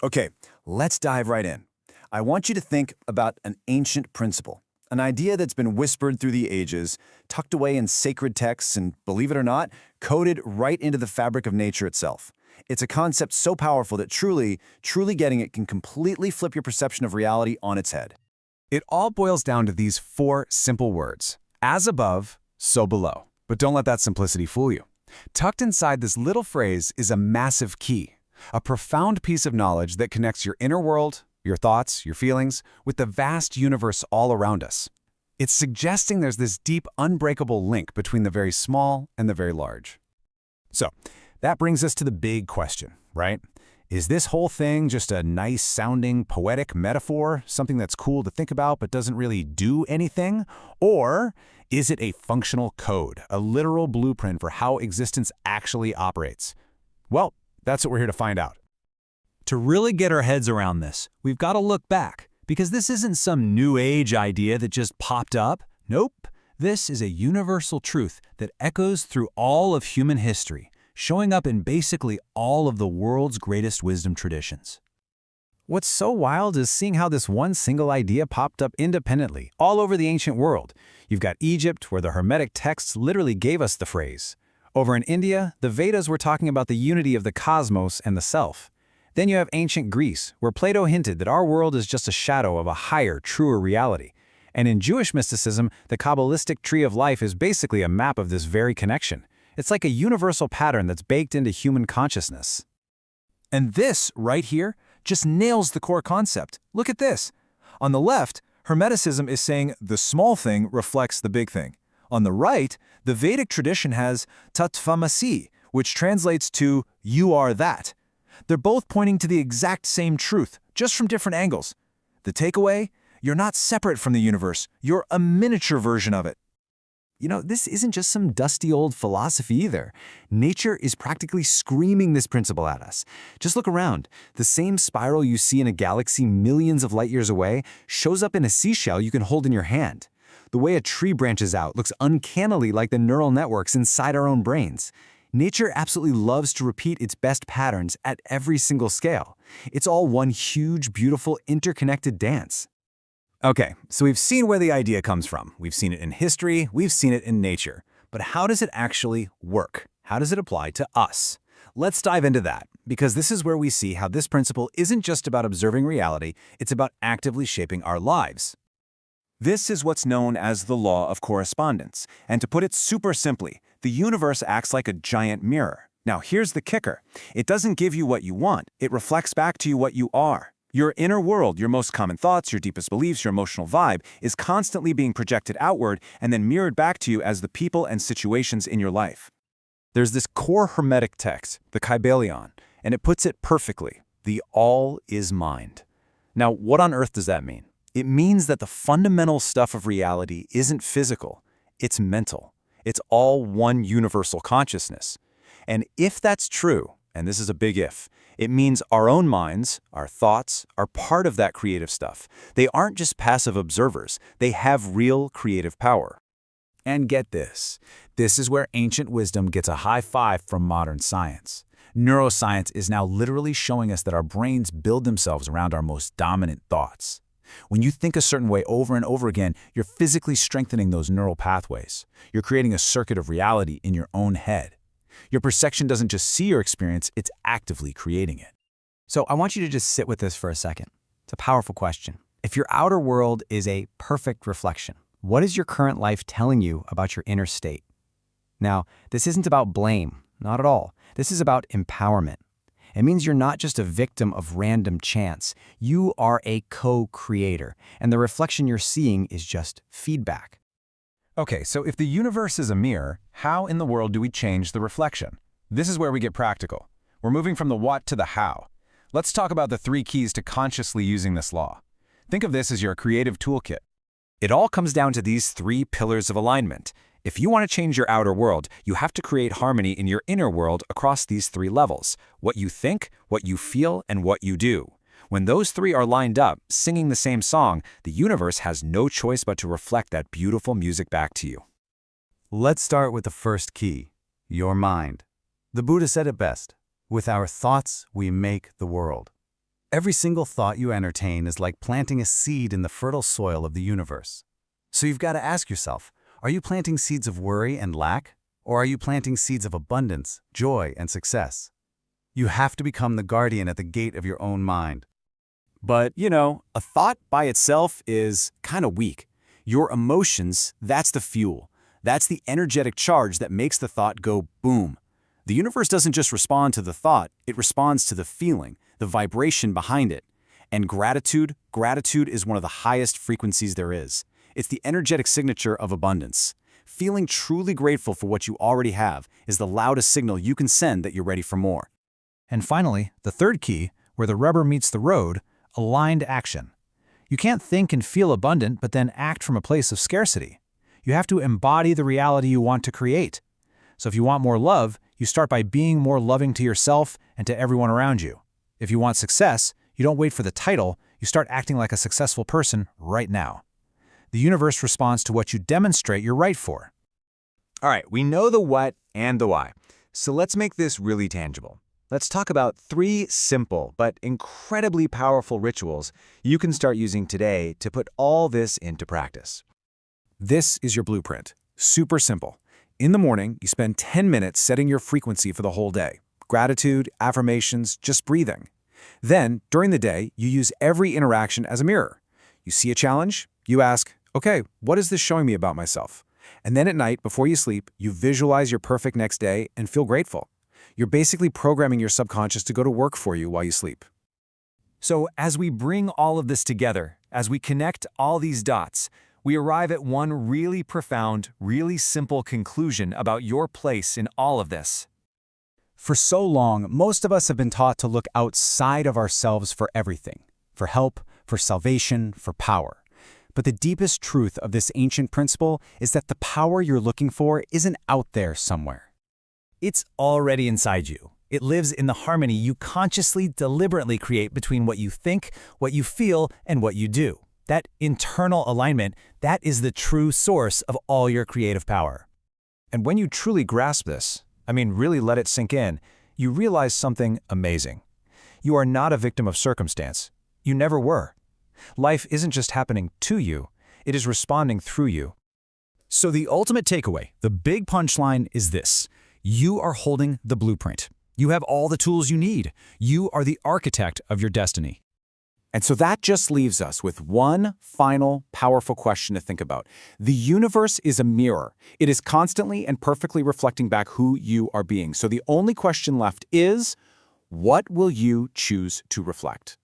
Okay, let's dive right in. I want you to think about an ancient principle, an idea that's been whispered through the ages, tucked away in sacred texts, and believe it or not, coded right into the fabric of nature itself. It's a concept so powerful that truly getting it can completely flip your perception of reality on its head. It all boils down to these four simple words: as above, so below. But don't let that simplicity fool you. Tucked inside this little phrase is a massive key, a profound piece of knowledge that connects your inner world, your thoughts, your feelings, with the vast universe all around us. It's suggesting there's this deep, unbreakable link between the very small and the very large. So, that brings us to the big question, right? Is this whole thing just a nice-sounding, poetic metaphor, something that's cool to think about but doesn't really do anything? Or is it a functional code, a literal blueprint for how existence actually operates? Well, that's what we're here to find out. To really get our heads around this, we've got to look back, because this isn't some new age idea that just popped up. Nope, this is a universal truth that echoes through all of human history, showing up in basically all of the world's greatest wisdom traditions. What's so wild is seeing how this one single idea popped up independently, all over the ancient world. You've got Egypt, where the Hermetic texts literally gave us the phrase. Over in India, the Vedas were talking about the unity of the cosmos and the self. Then you have ancient Greece, where Plato hinted that our world is just a shadow of a higher, truer reality. And in Jewish mysticism, the Kabbalistic tree of life is basically a map of this very connection. It's like a universal pattern that's baked into human consciousness. And this, right here, just nails the core concept. Look at this. On the left, Hermeticism is saying the small thing reflects the big thing. On the right, the Vedic tradition has tatvamasi, which translates to you are that. They're both pointing to the exact same truth, just from different angles. The takeaway? You're not separate from the universe. You're a miniature version of it. You know, this isn't just some dusty old philosophy either. Nature is practically screaming this principle at us. Just look around. The same spiral you see in a galaxy millions of light years away shows up in a seashell you can hold in your hand. The way a tree branches out looks uncannily like the neural networks inside our own brains. Nature absolutely loves to repeat its best patterns at every single scale. It's all one huge, beautiful, interconnected dance. Okay, so we've seen where the idea comes from. We've seen it in history, we've seen it in nature. But how does it actually work? How does it apply to us? Let's dive into that, because this is where we see how this principle isn't just about observing reality, it's about actively shaping our lives. This is what's known as the law of correspondence. And to put it super simply, the universe acts like a giant mirror. Now here's the kicker. It doesn't give you what you want, it reflects back to you what you are. Your inner world, your most common thoughts, your deepest beliefs, your emotional vibe, is constantly being projected outward and then mirrored back to you as the people and situations in your life. There's this core Hermetic text, the Kybalion, and it puts it perfectly. The all is mind. Now, what on earth does that mean? It means that the fundamental stuff of reality isn't physical, it's mental. It's all one universal consciousness. And if that's true, and this is a big if, it means our own minds, our thoughts, are part of that creative stuff. They aren't just passive observers. They have real creative power. And get this. This is where ancient wisdom gets a high five from modern science. Neuroscience is now literally showing us that our brains build themselves around our most dominant thoughts. When you think a certain way over and over again, you're physically strengthening those neural pathways. You're creating a circuit of reality in your own head. Your perception doesn't just see your experience, it's actively creating it. So I want you to just sit with this for a second. It's a powerful question. If your outer world is a perfect reflection, what is your current life telling you about your inner state? Now, this isn't about blame, not at all. This is about empowerment. It means you're not just a victim of random chance. You are a co-creator, and the reflection you're seeing is just feedback. Okay, so if the universe is a mirror, how in the world do we change the reflection? This is where we get practical. We're moving from the what to the how. Let's talk about the 3 keys to consciously using this law. Think of this as your creative toolkit. It all comes down to these 3 pillars of alignment. If you want to change your outer world, you have to create harmony in your inner world across these 3 levels: what you think, what you feel, and what you do. When those 3 are lined up, singing the same song, the universe has no choice but to reflect that beautiful music back to you. Let's start with the first key, your mind. The Buddha said it best, with our thoughts we make the world. Every single thought you entertain is like planting a seed in the fertile soil of the universe. So you've got to ask yourself, are you planting seeds of worry and lack? Or are you planting seeds of abundance, joy, and success? You have to become the guardian at the gate of your own mind. But, a thought by itself is kind of weak. Your emotions, that's the fuel. That's the energetic charge that makes the thought go boom. The universe doesn't just respond to the thought, it responds to the feeling, the vibration behind it. And gratitude is one of the highest frequencies there is. It's the energetic signature of abundance. Feeling truly grateful for what you already have is the loudest signal you can send that you're ready for more. And finally, the third key, where the rubber meets the road, aligned action. You can't think and feel abundant but then act from a place of scarcity. You have to embody the reality you want to create. So if you want more love, you start by being more loving to yourself and to everyone around you. If you want success, you don't wait for the title, you start acting like a successful person right now. The universe responds to what you demonstrate you're right for. All right, we know the what and the why. So let's make this really tangible. Let's talk about 3 simple but incredibly powerful rituals you can start using today to put all this into practice. This is your blueprint. Super simple. In the morning, you spend 10 minutes setting your frequency for the whole day. Gratitude, affirmations, just breathing. Then, during the day, you use every interaction as a mirror. You see a challenge, you ask, okay, what is this showing me about myself? And then at night, before you sleep, you visualize your perfect next day and feel grateful. You're basically programming your subconscious to go to work for you while you sleep. So as we bring all of this together, as we connect all these dots, we arrive at one really profound, really simple conclusion about your place in all of this. For so long, most of us have been taught to look outside of ourselves for everything, for help, for salvation, for power. But the deepest truth of this ancient principle is that the power you're looking for isn't out there somewhere. It's already inside you. It lives in the harmony you consciously, deliberately create between what you think, what you feel, and what you do. That internal alignment, that is the true source of all your creative power. And when you truly grasp this, really let it sink in, you realize something amazing. You are not a victim of circumstance. You never were. Life isn't just happening to you, it is responding through you. So the ultimate takeaway, the big punchline is this. You are holding the blueprint. You have all the tools you need. You are the architect of your destiny. And so that just leaves us with one final powerful question to think about. The universe is a mirror. It is constantly and perfectly reflecting back who you are being. So the only question left is, what will you choose to reflect?